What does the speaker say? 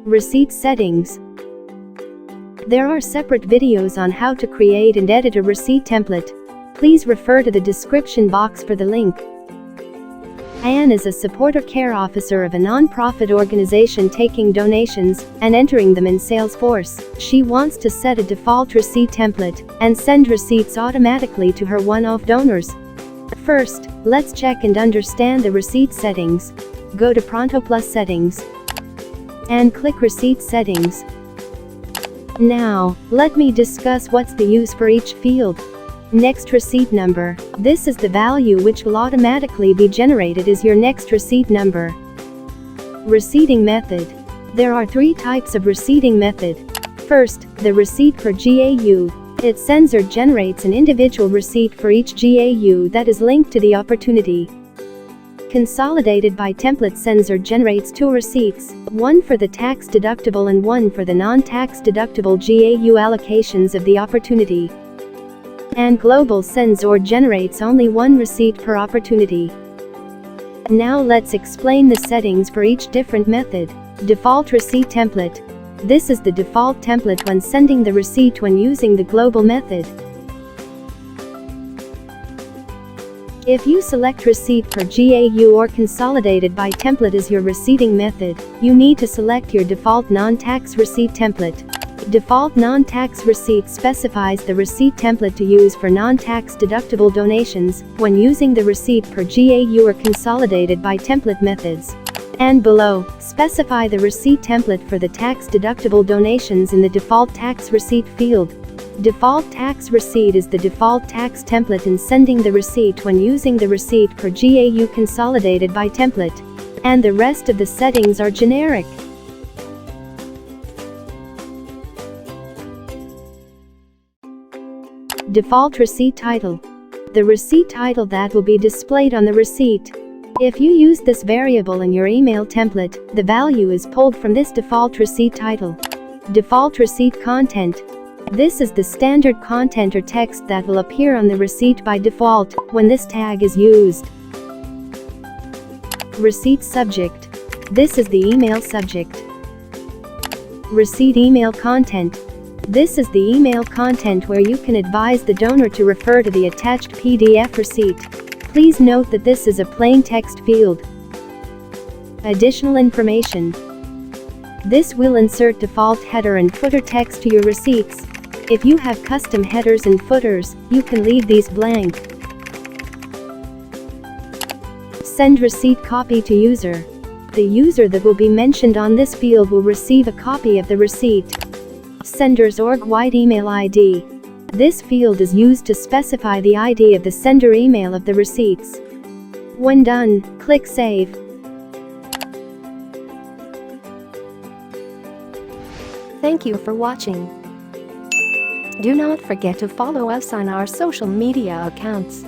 Receipt settings. There are separate videos on how to create and edit a receipt template. Please refer to the description box for the link. Anne is a support or care officer of a non-profit organization taking donations and entering them in Salesforce. She wants to set a default receipt template and send receipts automatically to her one-off donors. First, let's check and understand the receipt settings. Go to ProntoPlus Settings and click Receipt Settings. Now, let me discuss what's the use for each field. Next receipt number. This is the value which will automatically be generated as your next receipt number. Receipting method. There are 3 types of receipting method. First, the receipt per GAU. It sends or generates an individual receipt for each GAU that is linked to the opportunity. Consolidated by template sends or generates 2 receipts, one for the tax deductible and one for the non-tax deductible GAU allocations of the opportunity. And Global sends or generates only 1 receipt per opportunity. Now let's explain the settings for each different method. Default receipt template. This is the default template when sending the receipt when using the global method. If you select receipt per GAU or consolidated by template as your receipting method, you need to select your default non-tax receipt template. Default non-tax receipt specifies the receipt template to use for non-tax deductible donations when using the receipt per GAU or consolidated by template methods. And below, specify the receipt template for the tax deductible donations in the default tax receipt field. Default tax receipt is the default tax template in sending the receipt when using the receipt per GAU consolidated by template. And the rest of the settings are generic. Default receipt title. The receipt title that will be displayed on the receipt. If you use this variable in your email template, the value is pulled from this default receipt title. Default receipt content. This is the standard content or text that will appear on the receipt by default when this tag is used. Receipt subject. This is the email subject. Receipt email content. This is the email content where you can advise the donor to refer to the attached PDF receipt. Please note that this is a plain text field. Additional information. This will insert default header and footer text to your receipts. If you have custom headers and footers, you can leave these blank. Send receipt copy to user. The user that will be mentioned on this field will receive a copy of the receipt. Sender's org-wide email ID. This field is used to specify the ID of the sender email of the receipts. When done, click Save. Thank you for watching. Do not forget to follow us on our social media accounts.